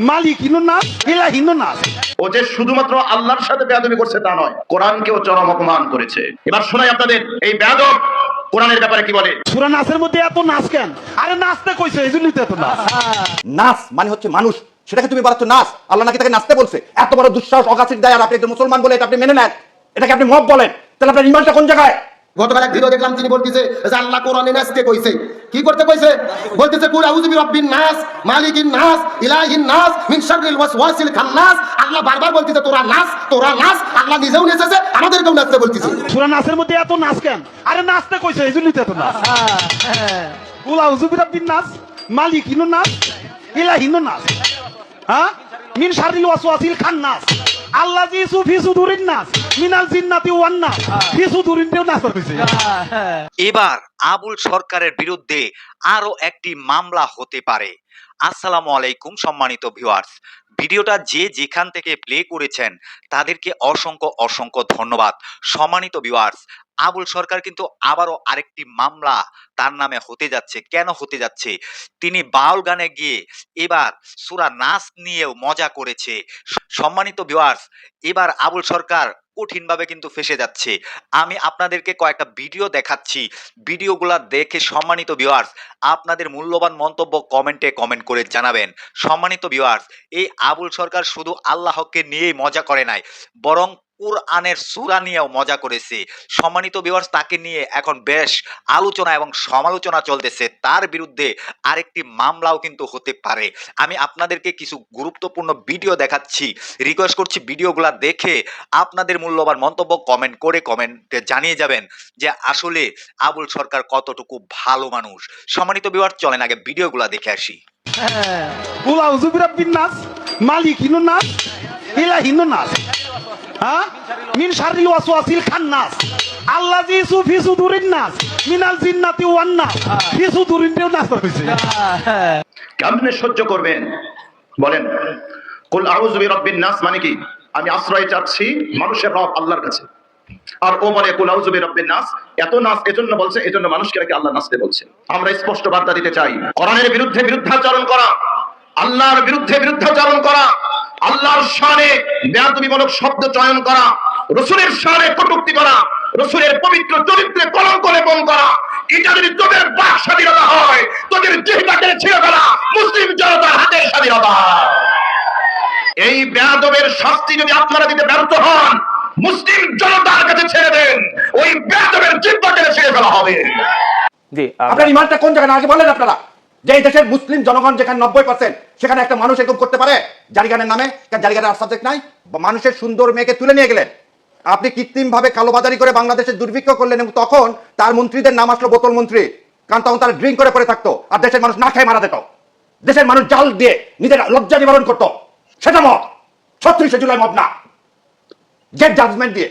মালিক হিন্দু নাস, ইলা হিন্দু নাস। ও যে শুধুমাত্র আল্লাহর সাথে বেয়াদবি করছে তা নয়, কোরআনকেও চরম অপমান করেছে। এবার শোনাই আপনাদের এই বেয়াদব কোরআনের ব্যাপারে কি বলে। সূরা নাসের মধ্যে এত নাচ কেন? আরে নাচতে কইছে, এইজন্যই তো এত নাচ। নাস মানে হচ্ছে মানুষ, সেটাকে তুমি বলাচ্ছ নাচ। আল্লাহ নাকি তাকে নাচতে বলছে? এত বড় দুঃসাহস, অগাছির দায়, আর আপনি একজন মুসলমান বলে এটা আপনি মেনে নেন? এটাকে আপনি মব বলেন? তাহলে আপনার ইমানটা কোন জায়গায়? গতকাল এক ভিডিও দেখলাম, তিনি বলতেছে যে আল্লাহ কোরআনে নাচতে কইছে। কি করতে কইছে? বলতেছে কুল আউযু বিরাব্বিন নাস, মালিকিন নাস, ইলাহিন নাস, মিন শাররিল ওয়াসওয়াসিল খান্নাস। আল্লাহ বারবার বলতেছে তোরা নাচ, তোরা নাচ। আল্লাহ নিজেও নেচেছে, আমাদেরকেও নাচতে বলতেছে। সূরা নাসের মধ্যে এত নাচ কেন? আরে নাচতে কইছে, এইজন্যই তো এত নাচ। কুল আউযু বিরাব্বিন নাস, মালিক হিন্দু নাস, ইলা হিন্দু নাস। হ্যাঁ, মিন শাররিল ওয়াসওয়াসিল খান্নাস, আল্লাযী ফি সুদুরিন নাস, মিনাল জিন্নাতি ওয়ান নাস। ফি সুদুরিন দেও নাচ কইছে। এবার আবুল সরকারের বিরুদ্ধে আরো একটি মামলা হতে পারে। আসসালামু আলাইকুম সম্মানিত ভিউয়ার্স, ভিডিওটা যে যেখান থেকে প্লে করেছেন তাদেরকে অসংখ্য অসংখ্য ধন্যবাদ। সম্মানিত ভিউয়ার্স, আবুল সরকার কিন্তু আবারও আরেকটি মামলা তার নামে হতে যাচ্ছে। কেন হতে যাচ্ছে? তিনি বাউল গানে গিয়ে এবার সূরা নাস নিয়েও মজা করেছে। সম্মানিত ভিউয়ার্স, এবার আবুল সরকার কঠিনভাবে কিন্তু ফেসে যাচ্ছে। আমি আপনাদেরকে কয়েকটা ভিডিও দেখাচ্ছি, ভিডিওগুলা দেখে সম্মানিত ভিউয়ার্স আপনাদের মূল্যবান মন্তব্য কমেন্টে কমেন্ট করে জানাবেন। সম্মানিত ভিউয়ার্স, এই আবুল সরকার শুধু আল্লাহকে নিয়েই মজা করে নাই, বরং কুরআনের সূরা নিয়েও মজা করেছে। সম্মানিত ভিউয়ার্স, তাকে নিয়ে এখন বেশ আলোচনা এবং সমালোচনা চলতেছে। তার বিরুদ্ধে আরেকটি মামলাও কিন্তু হতে পারে। আমি আপনাদেরকে কিছু গুরুত্বপূর্ণ ভিডিও দেখাচ্ছি, রিকোয়েস্ট করছি ভিডিওগুলা দেখে আপনাদের মূল্যবান মন্তব্য কমেন্ট করে কমেন্টে জানিয়ে যাবেন যে আসলে আবুল সরকার কতটুকু ভালো মানুষ। সম্মানিত ভিউয়ার্স, চলেন আগে ভিডিওগুলা দেখে আসি। কুল আউযু বিরাব্বিন নাস, মালিক হিন্দু নাস, ইলা হিন্দু নাস। হ্যাঁ, মিন শাররিল ওয়াসওয়াসিল খান্নাস, আল্লাযী ফি সুদুরিন নাস, মিনাল জিন্নাতি ওয়ান নাস। ফি সুদুরিন দেও নাচ কইছে। কেমনে সহ্য করবেন বলেন? কুল আউযু বিরাব্বিন নাস মানে কি? আমি আশ্রয় চাচ্ছি মানুষের রব আল্লাহর কাছে। আর ও বলে কুল আউযু বিরাব্বিন নাস, এত নাচ এজন্য বলছে, এজন্য মানুষকে নাকি আল্লাহ নাচতে বলছে। আমরা স্পষ্ট বার্তা দিতে চাই, কোরআনের বিরুদ্ধে বিরুদ্ধাচরণ করা, আল্লাহর বিরুদ্ধে বিরুদ্ধাচরণ করা, আল্লাহর শানে বেয়াদবিমূলক শব্দ চয়ন করা, রাসূলের শানে কটূক্তি করা, রাসূলের পবিত্র চরিত্রে কলঙ্ক লেপন করা, এটা যদি তোদের বাক স্বাধীনতা হয়, তোদের জিহ্বাকে ছিঁড়ে ফেলা মুসলিম জনতার হাতের স্বাধীনতা। এই বেয়াদবের শাস্তি যদি আপনারা দিতে ব্যর্থ হন, মুসলিম জনতার কাছে ছেড়ে দেন, ওই বেয়াদবের জিহ্বাকে ছিঁড়ে ফেলা হবে। জি, আপনার ইমানটা কোন জায়গায় আগে বলেন আপনারা? যে এই দেশের মুসলিম জনগণ যেখানে 90%, সেখানে একটা মানুষ এরকম করতে পারে? জারিগানের নামে জারিগানের সাবজেক্ট নাই, মানুষের সুন্দর মেয়েকে তুলে নিয়ে গেলেন আপনি, কৃত্রিম ভাবে কালোবাজারি করে বাংলাদেশের দুর্ভিক্ষ করলেন, এবং তখন তার মন্ত্রীদের নাম আসলো বোতল মন্ত্রী, কারণ তখন তারা ড্রিঙ্ক করে পড়ে থাকতো, আর দেশের মানুষ না খেয়ে মারা যেত। দেশের মানুষ জাল দিয়ে নিজের লজ্জা নিবারণ করতো। সেটা মত 36শে জুলাই মত না। যে জাজমেন্ট দিয়ে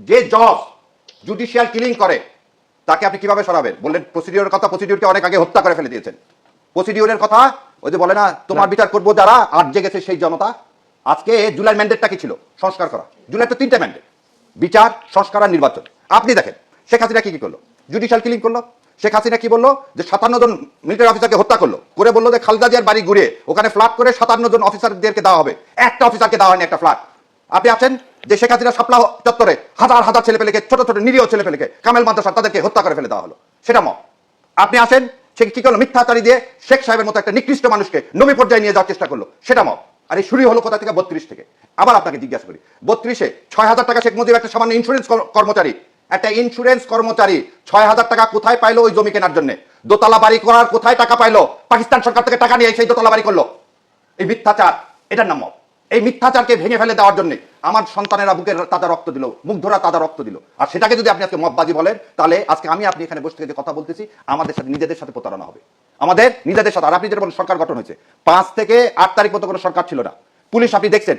যে জজ জুডিশিয়াল কিলিং করে, তাকে আপনি কিভাবে সরাবেন? বললেন প্রসিডিওরের কথা, প্রসিডিওরকে অনেক আগে হত্যা করে ফেলে দিয়েছেন। প্রসিডিওরের কথা ওই যে বলে না, তোমার বিচার করবো যারা, আজ জেগেছে সেই জনতা। আজকে জুলাই ম্যান্ডেটটা কি ছিল? সংস্কার করা। জুলাই তো 3টে ম্যান্ডেট, বিচার, সংস্কার আর নির্বাচন। আপনি দেখেন শেখ হাসিনা কি করলো? জুডিশিয়াল কিলিং করলো। শেখ হাসিনা কি বললো? যে 57 জন মিলিটারি অফিসারকে হত্যা করলো, করে বললো যে খালেদা জিয়ার বাড়ি ঘুরে ওখানে ফ্ল্যাট করে 57 জন অফিসারদেরকে দেওয়া হবে। একটা অফিসারকে দেওয়া হয়নি একটা ফ্ল্যাট। আপনি আছেন যে শেখ হাসিনা শাপলা চত্বরে হাজার হাজার ছেলে পেলেকে, ছোট ছোট নিরীহ ছেলে পেলেকে, কামেল মাদ্রাসা, তাদেরকে হত্যা করে ফেলে দেওয়া হলো। সেটা মত। আপনি আসেন সে কি করলো? মিথ্যাচারী দিয়ে শেখ সাহেবের মতো একটা নিকৃষ্ট মানুষকে নবী পর্যায়ে নিয়ে যাওয়ার চেষ্টা করলো। সেটা মত। আর এই শুরু হলো কোথা থেকে? 32 থেকে। আবার আপনাকে জিজ্ঞাসা করি, 32-এ 6,000 টাকা শেখ মুজিব, একটা সামান্য ইন্স্যুরেন্স কর্মচারী, একটা ইন্স্যুরেন্স কর্মচারী 6,000 টাকা কোথায় পাইলো? ওই জমি কেনার জন্য। দোতলা বাড়ি করার কোথায় টাকা পাইলো? পাকিস্তান সরকার থেকে টাকা নিয়ে সেই দোতলা বাড়ি করলো। এই মিথ্যাচার, এটার নাম মত। এই মিথ্যাচারকে ভেঙে ফেলে দেওয়ার জন্য আমার সন্তানেরা বুকের তাজা রক্ত দিল, মুগ্ধরা তাজা রক্ত দিল। আর সেটাকে যদি আপনি আজকে মববাজি বলেন, তাহলে আজকে আপনি এখানে বসে থেকে যে কথা বলতেছি, আমাদের সাথে নিজেদের সাথে প্রতারণা হবে, আমাদের সাথে। আর আপনি যেটা বলেন সরকার গঠন হয়েছে, 5 থেকে 8 তারিখ পর্যন্ত কোনো সরকার ছিল না। পুলিশ আপনি দেখছেন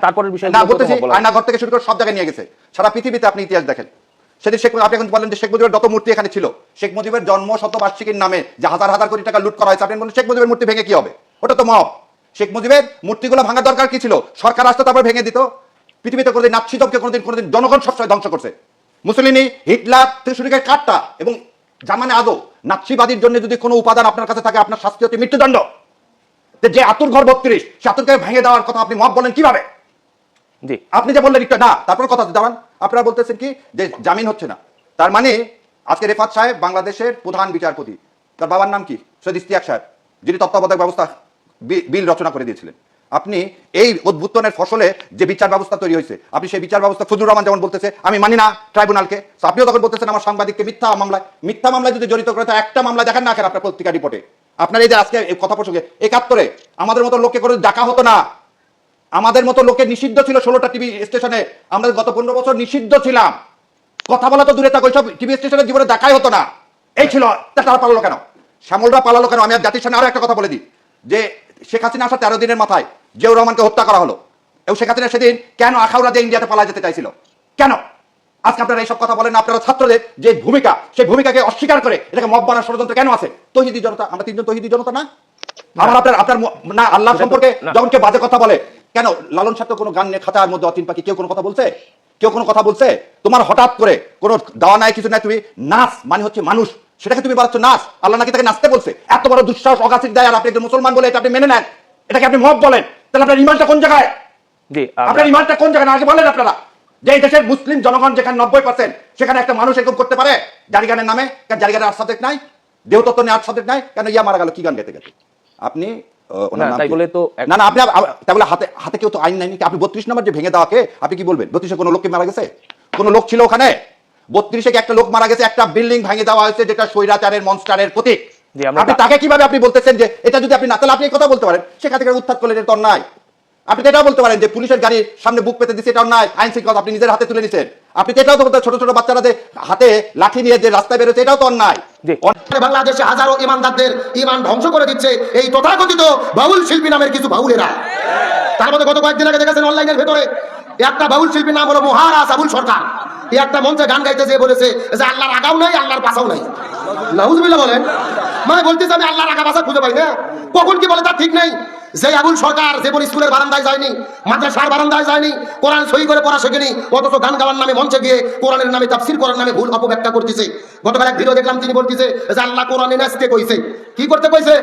তারপরের বিষয় না বলতেছি, আয়নাঘর থেকে শুরু করে সব জায়গায় নিয়ে গেছে। সারা পৃথিবীতে আপনি ইতিহাস দেখেন। সেদিন আপনি এখন বলেন যে শেখ মুজিবের যত মূর্তি এখানে ছিল, শেখ মুজিবের জন্ম শতবার্ষিকীর নামে যে হাজার হাজার কোটি টাকা লুট করা হয়েছে, আপনি বলেন শেখ মুজিবের মূর্তি ভেঙে কি হবে? ওটা তো মব। শেখ মুজিবের মূর্তিগুলো ভাঙার দরকার কি ছিল? সরকার আসতো তারপর ভেঙে দিত। পৃথিবীতে কোনোদিন নাৎসিজমকে কোনোদিন জনগণ সবসময় ধ্বংস করছে। মুসলিনি, হিটলার থেকে শুরু করে কাটটা এবং জামানে আদৌ নাৎসিবাদীর জন্য যদি কোনো উপাদান আপনার কাছে থাকে, আপনার শাস্তি হচ্ছে মৃত্যুদণ্ড। যে আতুর ঘর 32 সে আতুরকে ভেঙে দেওয়ার কথা আপনি মত বলেন কিভাবে? জি আপনি যে বললেন একটু না, তারপর কথা দাঁড়ান, আপনারা বলতেছেন কি যে জামিন হচ্ছে না, তার মানে আজকে রেফাত সাহেব বাংলাদেশের প্রধান বিচারপতি, তার বাবার নাম কি? সৈয়দ ইশতিয়াক সাহেব, যিনি তত্ত্বাবধায়ক ব্যবস্থা বিল রচনা করে দিয়েছিলেন। আপনি এই অভ্যুত্থানের ফসলে যে বিচার ব্যবস্থা তৈরি হয়েছে, আপনি সেই বিচার ব্যবস্থা ফজলুর রহমান যেমন বলতেছে আমি মানি না ট্রাইব্যুনালকে, আপনিও তখন বলতেছেন আমার সাংবাদিককে মিথ্যা মামলায় যদি জড়িত করে, তো একটা মামলা দেখেন না আপনার পত্রিকা রিপোর্টে। আপনার এই যে আজকে এই কথা প্রসঙ্গে 71-এ আমাদের মতো লোককে করে ডাকা হতো না, আমাদের মতো লোকের নিষিদ্ধ ছিল 16টা টিভি স্টেশনে, আমরা গত 15 বছর নিষিদ্ধ ছিলাম, কথা বলা তো দূরে থাকো, ওইসব টিভি স্টেশনের জীবনে দেখাই হতো না। এই ছিল, তারা পালালো কেন? শ্যামলরা পালালো কেন? আমি আর জাতির সামনে আরো একটা কথা বলে দিই যে শেখ হাসিনা আসার 13 দিনের মাথায় জিয়াউর রহমানকে হত্যা করা হলো, এবং শেখ হাসিনা সেদিন কেন আখাউড়া দিয়ে ইন্ডিয়াতে পালা যেতে চাইছিল? কেন? আজকে আপনারা এইসব কথা বলেন না। আপনারা ছাত্রদের যে ভূমিকা, সেই ভূমিকাকে অস্বীকার করে এটাকে মব বানার ষড়যন্ত্র কেন আছে? তৌহিদি জনতা, আমরা 3জন তৌহিদি জনতা না? আমার আপনার না আল্লাহ সম্পর্কে যখন কেউ বাজে কথা বলে, কেন লালন সাহেব তো কোনো গান নিয়ে খাতার মধ্যে অতিন পাখি কেউ কোনো কথা বলছে? কেউ কোনো কথা বলছে? তোমার হঠাৎ করে কোনো দাওয়া নাই, কিছু নাই, তুমি নাচ মানে হচ্ছে মানুষ, সেটাকে তুমি বাড়াচ্ছ নাচ। আল্লাহ নাকি তাকে নাচতে বলছে? এত বড় দুঃসাহস অগাছির দায়, আর আপনি একজন মুসলমান বলে এটা আপনি মেনে নেন, এটাকে আপনি মব বলেন? তাহলে আপনার ইমানটা কোন জায়গায়? জি আপনার ইমানটা কোন জায়গায় আগে বলেন আপনারা। যে এই দেশের মুসলিম জনগণ যেখানে 90%, সেখানে একটা মানুষ এরকম করতে পারে? জারিগানের নামে, কেন জারিগানের আর্ট সাবজেক্ট নাই? দেহতত্ত্ব নিয়ে আর্ট সাবজেক্ট নাই কেন? ইয়া মারা গেল কি গান গাইতে গেছে? আপনি তাই বলে তো না আপনি তাহলে হাতে কেউ তো আইন নাই নাকি? আপনি 32 নম্বর যে ভেঙে দেওয়াকে আপনি কি বলবেন? 32-এ কোনো লোককে মারা গেছে? কোনো লোক ছিল ওখানে? 32-এ একটা লোক মারা গেছে, একটা বিল্ডিং ভেঙে দেওয়া হয়েছে যেটা স্বৈরাচারের মনস্টারের প্রতীক। আপনি তাকে কিভাবে আপনি বলতেছেন যে এটা যদি আপনি না, তাহলে আপনি এই কথা বলতে পারেন সেখান থেকে উত্থান করলেন, এটা অন্যায়। আপনি তো এটাও বলতে পারেন যে পুলিশের গাড়ির সামনে বুক পেতে দিচ্ছে, এটা অন্যায়, আইন শৃঙ্খলা আপনি নিজের হাতে তুলে নিছেন। আপনি তো এটাও তো বলতে, ছোট ছোট বাচ্চারা যে হাতে লাঠি নিয়ে যে রাস্তায় বেরোচ্ছে, এটাও তো অন্যায়। বাংলাদেশে হাজারো ইমানদারদের ইমান ধ্বংস করে দিচ্ছে এই তথাকথিত বাউল শিল্পী নামের কিছু বাউলেরা। তার মধ্যে গত কয়েকদিন আগে দেখেছেন অনলাইনের ভেতরে একটা বাউল শিল্পীর নাম হলো মহারাজ আবুল সরকার। একটা মঞ্চে গান গাইতে যেয়ে বলেছে যে আল্লাহর আগাও নাই, আল্লাহর পাশাও নাই। নাউজুবিল্লাহ বলেন। মানে বলতেছে আমি আল্লাহর আগা পাশা খুঁজে পাই না। কখন কি বলে তার ঠিক নেই। যে আবুল সরকার যেমন স্কুলের বারান্দায় যায়নি, মাদ্রাসার বারান্দায় যায়নি, কোরআন সহি করে পড়া শেখেনি, অথচ গান গাওয়ার নামে মঞ্চে গিয়ে কোরআনের নামে তাফসীর করার নামে ভুল অপব্যাখ্যা করতেছে। গতকাল এক ভিডিও দেখলাম, তিনি বলতেছে যে আল্লাহ কোরআনে নাচতে কইছে। কি করতে কইছে?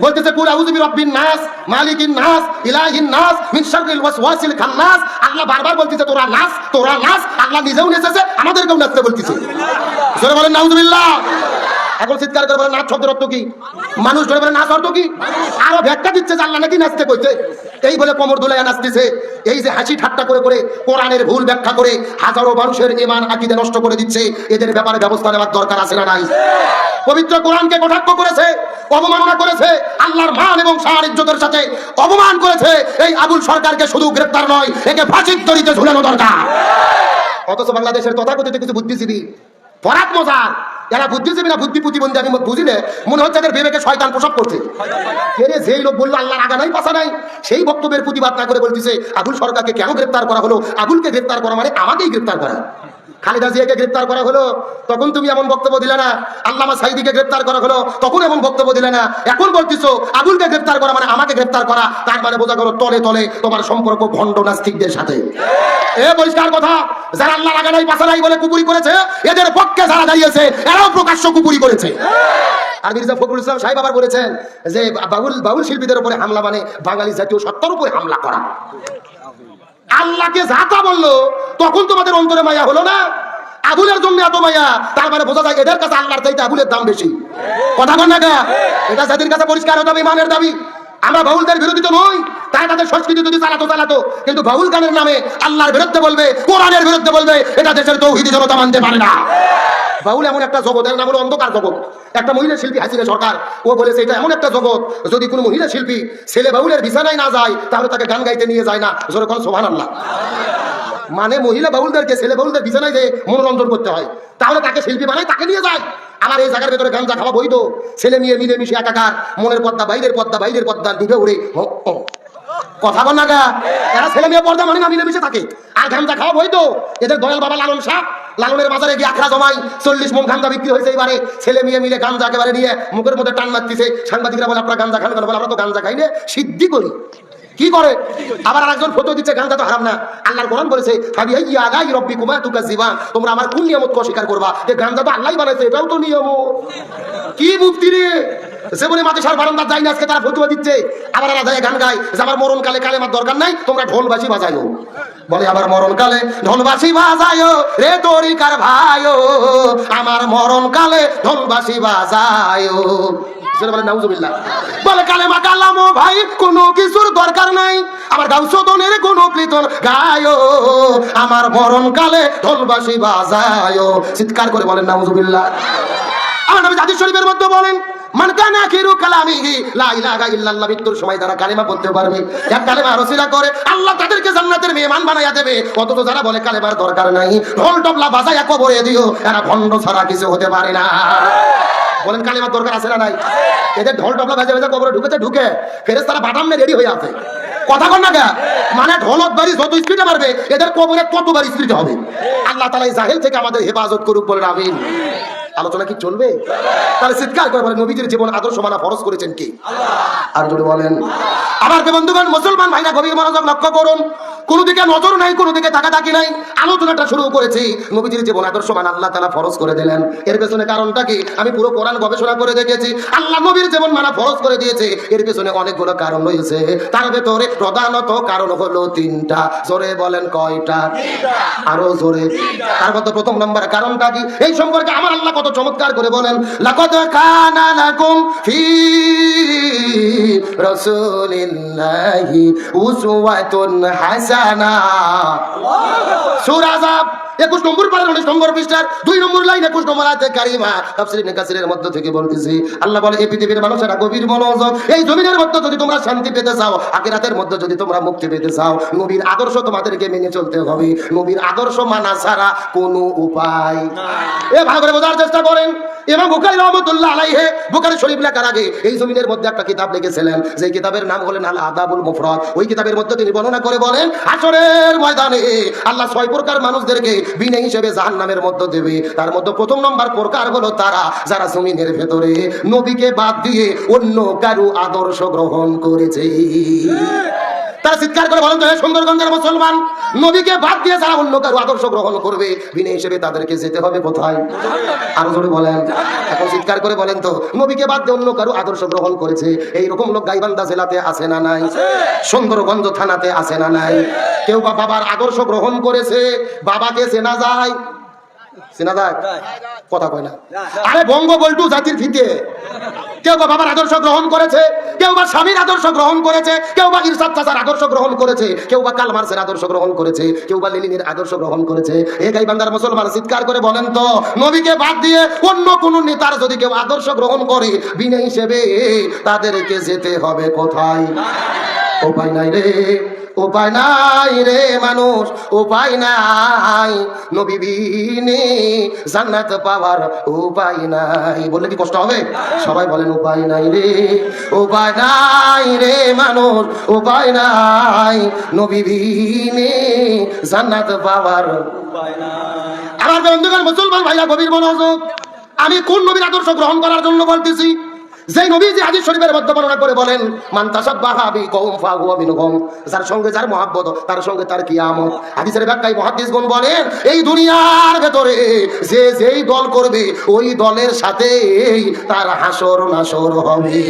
বলতেছে কুল আউযু বিরাব্বিন নাস মালিকিন নাস ইলাহিন নাস মিন শাররিল ওয়াসওয়াসিল খান্নাস। আল্লাহ বারবার বলতেছে তোরা নাচ, তোরা নাচ। আল্লাহ নিজেও নেচেছে, আমাদেরকেও নাচতে বলতেছে। জোরে বলেন নাউজুবিল্লাহ। এখন চিৎকার করে বলেন নাচ শব্দের অর্থ কি? মানুষ ধরে বলে নাচ অর্থ কি? আরো ব্যাখ্যা দিচ্ছে যে আল্লাহ নাকি নাচতে কইছে। এই বলে কোমর দুলাইয়া নাচতেছে। এই যে হাসি ঠাট্টা করে করে কোরআনের ভুল ব্যাখ্যা করে হাজারো মানুষের ঈমান আকীদা নষ্ট করে দিচ্ছে, এদের ব্যাপারে ব্যবস্থা নেওয়ার দরকার আছে না নাই? পবিত্র কোরআনকে কটাক্ষ করেছে, অবমাননা করেছে, আল্লাহর মান এবং শান ইজ্জতের সাথে অপমান করেছে। এই আবুল সরকারকে শুধু গ্রেফতার নয়, একে ফাঁসির দড়িতে ঝুলানো দরকার। অথচ বাংলাদেশের তথাকথিত কিছু বুদ্ধিজীবী পরাত মজার, এরা বুদ্ধিজীবী না বুদ্ধি প্রতিবন্ধী আমি বুঝিলে মনে হচ্ছে এদের বিবেকে শয়তান প্রসব করছে। যেই লোক বললো আল্লাহর আগা নাই পাশা নাই, সেই বক্তব্যের প্রতিবাদ না করে বলতেছে আবুল সরকারকে কেন গ্রেফতার করা হলো? আবুলকে গ্রেফতার করা মানে আমাকেই গ্রেফতার করা। খালেদা জিয়াকে গ্রেফতার করা হলো, তখন তুমি এমন বক্তব্য দিলে না। আল্লামা সাইদিকে গ্রেফতার করা হলো, তখন এমন বক্তব্য দিলে না। এখন বলতেছো আবুলকে গ্রেফতার করা মানে আমাকে গ্রেফতার করা। তার মানে বোঝা গেল তলে তলে তোমার সম্পর্ক ভণ্ড নাস্তিকদের সাথে। এ পরিষ্কার কথা। যারা আল্লাহর আগা নাই পাশা নাই বলে কুপুরি করেছে, এদের পক্ষে যারা দাঁড়িয়েছে এরাও প্রকাশ্য কুপুরি করেছে। আর মির্জা ফখরুল ইসলাম সাহেব আবার বলেছেন যে বাউল শিল্পীদের উপরে হামলা মানে বাঙালি জাতীয় সত্তার উপরে হামলা করা। আল্লাহকে যাতা বললো, তখন তোমাদের অন্তরে মায়া হলো না? আবুলের জন্য এত মায়া, তার মানে বোঝা যায় এদের কাছে আল্লাহর চাইতে আবুলের দাম বেশি। কথা বল না, এটা জাতির কাছে পরিষ্কার হতে হবে, ইমানের দাবি। আমরা বাউলদের বিরোধী তো নই, তাই তাদের সংস্কৃতি যদি চালাতো, কিন্তু বাউল গানের নামে আল্লাহর বিরুদ্ধে বলবে, কোরআনের বিরুদ্ধে বলবে, এটা দেশের তৌহিদি জনতা মানতে পারে না। বাউল এমন একটা জগৎ, এর নাম হলো অন্ধকার জগৎ। একটা মহিলা শিল্পী হাসিনা সরকার, ও বলেছে এটা এমন একটা জগৎ, যদি কোনো মহিলা শিল্পী ছেলে বাউলের বিছানায় না যায় তাহলে তাকে গান গাইতে নিয়ে যায় না। জোরে কোন সুবহানাল্লাহ। মানে মহিলা বাউলদেরকে ছেলে বাউলদের বিছানায় যে মনোরঞ্জন করতে হয়, তাহলে তাকে শিল্পী বানায়, তাকে নিয়ে যায়। আমার এই জায়গার ভেতরে গাঞ্জা খাওয়া বৈধ, ছেলে মেয়ে মিলে মিশে একাকার, মনের পর্দা বাইরের পর্দা, বাইরের পর্দা ডুবে উড়ে। কথা বল না গা, এরা ছেলে মেয়ে পর্দা মানে না মিলে মিশে থাকে। আর গাঞ্জা খাওয়া বৈধ। এদের দয়াল বাবা লালন শাহ, লালনের বাজারে গিয়ে আখড়া জমাই 40 মণ গাঞ্জা বিক্রি হয়েছে এবারে। ছেলে মেয়ে মিলে গাঞ্জা একেবারে নিয়ে মুখের মধ্যে টান মারতেছে। সাংবাদিকরা বলে আপনারা গাঞ্জা খান কেন? বলে আমরা তো গাঞ্জা খাই না, সিদ্ধি করি। কি করে? আবার আরেকজন ফটো দিচ্ছে গাঞ্জা তো হারাম না। আল্লাহর কোরআন বলেছে ফাবিআইয়ি আলাই রাব্বিকুমা তুকাজ্জিবান, তোমরা আমার কোন নিয়ামতকে অস্বীকার করবা? যে গাঞ্জা তো আল্লাহই বানাইছে, এটাও তো নিয়ম। কি মুফতি রে, সে বলে মাদ্রাসার বারান্দা যাই না আজকে তারা ফতুয়া দিচ্ছে, আবার আলাদা গান গায় যে আমার মরণকালে কালেমার দরকার নাই, তোমরা ঢোলবাসি বাজাইও। বলে আবার মরণকালে ঢোলবাসি বাজায়ো রে তরিকার ভাইও, আমার মরণকালে ঢোলবাসি বাজায়ো। বলে নাউজুবিল্লাহ। বলে কালেমা কালামো ভাই কোনো কিছুর দরকার নাই, আমার গাউসদনের কোনো কীর্তন গায়ো, আমার মরণকালে ঢোলবাসি বাজায়ো। চিৎকার করে বলেন নাউজুবিল্লাহ। আমার নবী হাদিস শরীফের মধ্যে বলেন মান কানা আখিরু কালামিহি লা ইলাহা ইল্লাল্লাহ, মৃত্যুর সময় যারা কালেমা পড়তে পারবে, এক কালেমা রসিলা করে আল্লাহ তাদেরকে জান্নাতের মেহমান বানাইয়া দেবে। অথচ যারা বলে কালেমার দরকার নাই, ঢোল তবলা বাজাইয়া কবরে দিও, এরা ভণ্ড ছাড়া কিছু হতে পারে না। বলেন কালেমার দরকার আছে না নাই? এদের ঢোল তবলা বাজে বাজে কবরে ঢুকে ফেরেশতারা বাটাম নিয়ে রেডি হয়ে আছে। কথা কন না কে? মানে ঢোলত বাড়ি যত স্পিডে মারবে এদের কবরে ততবার স্পিডে হবে। আল্লাহ তাআলা এই জাহেল থেকে আমাদের হেফাজত করুক, বলেন আমিন। আলোচনা কি চলবে? তাহলে চিৎকার করে বলেন নবীজির জীবন আদর্শ মানা ফরজ করেছেন কি? আর যদি বলেন আমার বন্ধুগণ মুসলমান ভাইরা গভীর মনোযোগ লক্ষ্য করুন, কোন দিকে নজর নাই, কোন দিকে তাকাতাকি নাই। আলোচনাটা শুরু করেছি নবীজির জীবন আদর্শ মানা আল্লাহ তাআলা ফরজ করে দিলেন। এর পেছনে কারণটা কি? আমি পুরো কোরআন গবেষণা করে দেখেছি। আল্লাহ নবীর জীবন মানা ফরজ করে দিয়েছে, এর পেছনে অনেকগুলো কারণ রয়েছে। তার ভেতরে প্রধানত কারণ হলো তিনটা। জোরে বলেন কয়টা? আরো জোরে। তার মধ্যে প্রথম নম্বর কারণটা কি? এই সম্পর্কে আমার আল্লাহ কত চমৎকার করে বলেন, লাকাদ কানা লাকুম ফি রাসূলিল্লাহি উসওয়াতুন হাসানা। সূরা আযাব 21 নম্বর পারা 19 নম্বর পৃষ্ঠার 2 নম্বর লাইন 21 নম্বর আয়াতে কারিমা তাফসীর ইবনে কাসিরের মধ্য থেকে বলতেছি, আল্লাহ বলে এই পৃথিবীর মানুষেরা গভীর মনোযোগ, এই জমিনের মধ্যে যদি তোমরা শান্তি পেতে চাও, আখিরাতের মধ্যে যদি তোমরা মুক্তি পেতে চাও, নবীর আদর্শ তোমাদেরকে মেনে চলতে হবে। নবীর আদর্শ মানা ছাড়া কোনো উপায় এ ভালো করে বোঝার চেষ্টা করেন। ইমাম বুখারী রাহমাতুল্লাহ আলাইহি বুখারী শরীফ লেখার আগে এই জমিনের মধ্যে একটা কিতাব লিখেছিলেন, যে কিতাবের নাম হলেন আল আদাবুল মুফরাদ। ওই কিতাবের মধ্যে তিনি বর্ণনা করে বলেন, হাশরের ময়দানে আল্লাহ 6 প্রকার মানুষদেরকে বিনা হিসেবে জাহান্নামের মধ্যে দেবে। তার মধ্যে প্রথম নম্বর প্রকার হলো তারা যারা জমিনের ভেতরে নবীকে বাদ দিয়ে অন্য কারো আদর্শ গ্রহণ করেছে। তারা চিৎকার করে বলেন তো, হে সুন্দরগঞ্জের মুসলমান, নবীকে বাদ দিয়ে যারা অন্য কারো আদর্শ গ্রহণ করবে বিনা হিসেবে তাদেরকে যেতে হবে কোথায়? আরো জোরে বলেন। এখন চিৎকার করে বলেন তো, নবীকে বাদ দিয়ে অন্য কারো আদর্শ গ্রহণ করেছে এইরকম লোক গাইবান্ধা জেলাতে আছে না নাই? সুন্দরগঞ্জ থানাতে আছে না নাই? কেউ বা বাবার আদর্শ গ্রহণ করেছে, বাবাকে চেনা যায়? চেনা যায়? কথা কয় না। আরে বঙ্গ বল্টু জাতির ফিতে। কেউ বা বাবার আদর্শ গ্রহণ করেছে, কেউ বা স্বামীর আদর্শ গ্রহণ করেছে, কেউ বা ইরশাদ চাচার আদর্শ গ্রহণ করেছে, কেউ বা কার্ল মার্ক্সের আদর্শ গ্রহণ করেছে, কেউ বা লেনিনের আদর্শ গ্রহণ করেছে। এই গাইবান্ধার মুসলমান চিৎকার করে বলেন তো, নবীকে বাদ দিয়ে অন্য কোন নেতার যদি কেউ আদর্শ গ্রহণ করে বিনা হিসেবে তাদেরকে যেতে হবে কোথায়? উপায় নাই রে, উপায় নাই রে মানুষ, উপায় নাই। নবী বিনে জান্নাত পাওয়ার উপায় নাই। বললে কি কষ্ট হবে? সবাই বলেন উপায় নাই রে, উপায় নাই রে মানুষ, উপায় নাই। নবী বিনে জান্নাত পাওয়ার উপায় নাই। আমার বন্ধুগণ মুসলমান ভাইরা গভীর মনোযোগ, আমি কোন নবীর আদর্শ গ্রহণ করার জন্য বলতেছি? যেই নবী যে হাদিস শরীফের মধ্যে বর্ণনা করে বলেন, মান তাশাব্বাহা বিকওম ফাহুয়া মিনহুম, যার সঙ্গে যার মহব্বত তার সঙ্গে তার কিয়ামত। হাদিসের ব্যাখ্যায় মুহাদ্দিসগণ বলেন, এই দুনিয়ার ভেতরে যে যেই দল করবে ওই দলের সাথেই তার হাসর নাসর হবে।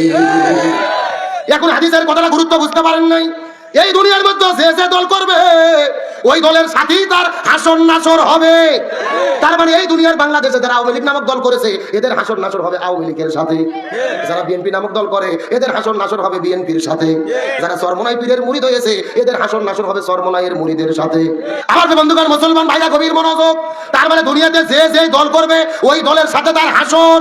এখন হাদিসের কথাটা গুরুত্ব বুঝতে পারেন নাই? এই দুনিয়ার মধ্যে যে যে দল করবে ওই দলের সাথেই তার হাসর নাসর হবে। তার মানে এই দুনিয়ার বাংলাদেশে যারা আওয়ামী লীগ নামক দল করেছে এদের হাসর নাসর হবে আওয়ামী লীগের সাথে, যারা বিএনপি নামক দল করে এদের হাসর নাসর হবে বিএনপির সাথে, যারা চরমোনাই পীরের মুরিদ হয়েছে এদের হাসর নাসর হবে চরমোনাইয়ের মুরিদের সাথে। আমার বন্ধুগণ মুসলমান ভাইরা গভীর মনোযোগ, তার মানে দুনিয়াতে যে যে দল করবে ওই দলের সাথে তার হাসর।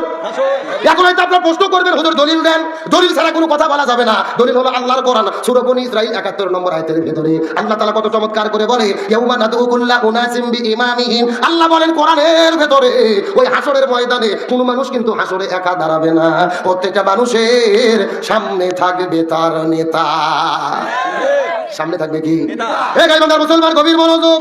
এখন হয়তো আপনারা প্রশ্ন করবেন, হুজুর দলিল দেন। দলিল ছাড়া কোনো কথা বলা যাবে না। দলিল হলো আল্লাহর কোরআন, সূরা বনী ইসরাঈল 71 নম্বর আয়াতের ভিতরে আল্লাহ তাআলা কত চমৎকার করে বলে, ইয়াউমা নাদউ কুল্লা উনাসিম বিইমামিহিম। আল্লাহ বলেন কোরআনের ভেতরে ওই হাসরের ময়দানে কোনো মানুষ কিন্তু হাসরে একা দাঁড়াবে না, প্রত্যেকটা মানুষের সামনে থাকবে তার নেতা। সামনে থাকবে কি? এই গাইবান্ধার মুসলমান গভীর মনোযোগ,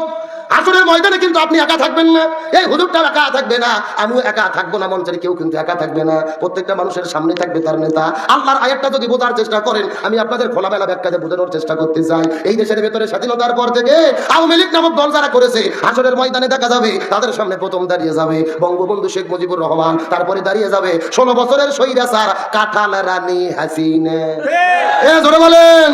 আসরের ময়দানে কিন্তু আপনি একা থাকবেন না, এই হুজুরটাও একা থাকবে না, আমিও একা থাকবো না, মঞ্চের কেউ কিন্তু একা থাকবে না, প্রত্যেকটা মানুষের সামনে থাকবে তার নেতা। আল্লাহর আয়াতটা যদি বোঝার চেষ্টা করেন, আমি আপনাদের খোলামেলা ব্যাখ্যাতে বোঝানোর চেষ্টা করতে চাই। এই দেশের ভেতরে স্বাধীনতার পর থেকে আওয়ামী লীগ নামক দল যারা করেছে, আসরের ময়দানে দেখা যাবে তাদের সামনে প্রথম দাঁড়িয়ে যাবে বঙ্গবন্ধু শেখ মুজিবুর রহমান, তারপরে দাঁড়িয়ে যাবে 16 বছরের স্বৈরাচার কাঁঠাল রানী হাসিনা। জোরে বলেন।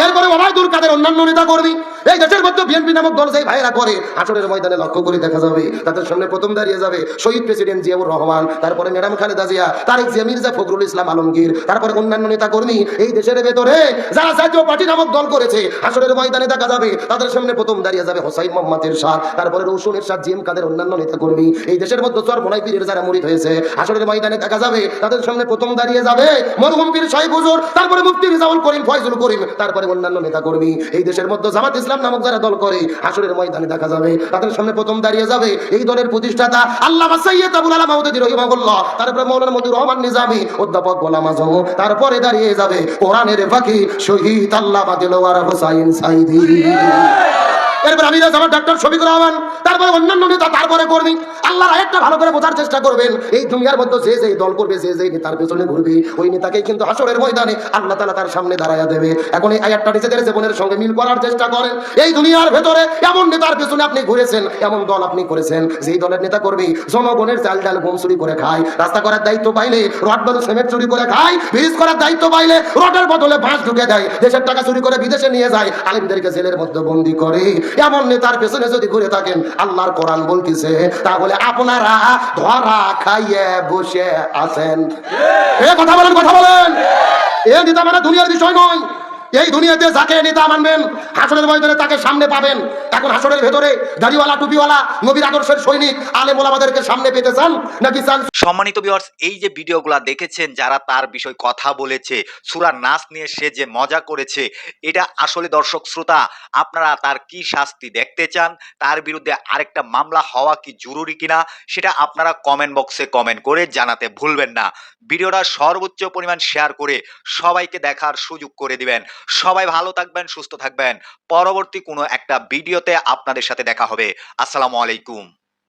এরপরে ওবায়দুল কাদের, অন্যান্য নেতা কর্মী, এই দেশের মধ্যে বিএনপি নামক দল যে ভাইরা করে, আসরের ময়দানে লক্ষ্য করে দেখা যাবে তাদের সামনে প্রথম দাঁড়িয়ে যাবে শহীদ প্রেসিডেন্ট জিয়াউর রহমান, তারপরে ম্যাডাম খালেদা জিয়া, তারেক জিয়া, মির্জা ফখরুল ইসলাম আলমগীর, তারপরে অন্যান্য নেতা কর্মী। এই দেশের ভেতরে যারা জাতীয় পার্টি নামক দল করেছে, আসরের ময়দানে দেখা যাবে তাদের সামনে প্রথম দাঁড়িয়ে যাবে হোসাইন মোহাম্মদ এরশাদ, তারপরে রৌশন এরশাদ, জিএম কাদের, অন্যান্য নেতা কর্মী। এই দেশের মধ্যে চরমোনাই পীরের যারা মুরিদ হয়েছে, আসরের ময়দানে দেখা যাবে তাদের সামনে প্রথম দাঁড়িয়ে যাবে মরহুম পীর সাহেব হুজুর, তারপরে মুফতি রিজাউল করিম, ফয়জুল করিম, তারপরে অন্যান্য নেতা কর্মী। এই দেশের মধ্যে জামাত ইসলাম নামক যারা দল করে, আসরের ময়দানে দেখা যাবে তাদের সামনে প্রথম দাঁড়িয়ে যাবে এই দলের প্রতিষ্ঠাতা আল্লামা সৈয়দ আবুল আলা মাওদুদী রাহিমাহুল্লাহ, তারপরে মাওলানা মতিউর রহমান নিজামী, অধ্যাপক গোলাম আজম, তারপরে দাঁড়িয়ে যাবে কোরআনের ফাঁকি শহীদ আল্লামা দিলওয়ার হোসাইন সাইদি, এরপর আমির জামাত ডক্টর শফিকুর রহমান, তারপরে অন্যান্য নেতা, তারপরে কর্মী। আল্লাহর আয়াতটা ভালো করে বোঝার চেষ্টা করবেন। এই দুনিয়ার মধ্যে যে যে দল করবে, যে যে নেতার পেছনে ঘুরবে, ওই নেতাকেই কিন্তু হাসরের ময়দানে আল্লাহ তাআলা তার সামনে দাঁড়ায়া দেবে। এখন এই আয়াতটা নিজেদের জীবনের সঙ্গে মিল করার চেষ্টা করেন। এই দুনিয়ার ভেতরে এমন নেতার পেছনে আপনি ঘুরেছেন, এমন দল আপনি করেছেন, যেই দলের নেতা কর্মী জনগণের চাল ডাল গম চুরি করে খায়, রাস্তা করার দায়িত্ব পাইলে রড বালু সিমেন্ট চুরি করে খায়, ব্রিজ করার দায়িত্ব পাইলে রডের বদলে বাঁশ ঢুকে দেয়, দেশের টাকা চুরি করে বিদেশে নিয়ে যায়, আলেমদেরকে জেলের মধ্যে বন্দী করে। এমন নেতার পেছনে যদি ঘুরে থাকেন, আল্লাহর কোরআন বলতেছে তাহলে আপনারা ধরা খাইয়ে বসে আছেন। কথা বলেন, কথা বলেন। এই নেতা মানে দুনিয়ার বিষয় নয়। এই দুনিয়াতে যাকে নেতা মানবেন, হাসরের ময়দানে তাকে সামনে পাবেন। এখন হাসরের ভেতরে দাড়িওয়ালা, টুপিওয়ালা, নবীর আদর্শের সৈনিক আলেম ওলামাদেরকে সামনে পেতে চান নাকি চান? সম্মানিত ভিউয়ার্স, এই যে ভিডিওগুলো দেখেছেন, যারা তার বিষয় কথা বলেছে, সূরা নাস নিয়ে সে যে মজা করেছে, এটা আসলে দর্শক শ্রোতা আপনারা তার কি শাস্তি দেখতে চান, তার বিরুদ্ধে আরেকটা মামলা হওয়া কি জরুরি কিনা, সেটা আপনারা কমেন্ট বক্সে কমেন্ট করে জানাতে ভুলবেন না। ভিডিওটা সর্বোচ্চ পরিমাণ শেয়ার করে সবাইকে দেখার সুযোগ করে দিবেন। সবাই ভালো থাকবেন, সুস্থ থাকবেন। পরবর্তী কোনো একটা ভিডিওতে আপনাদের সাথে দেখা হবে। আসসালামু আলাইকুম।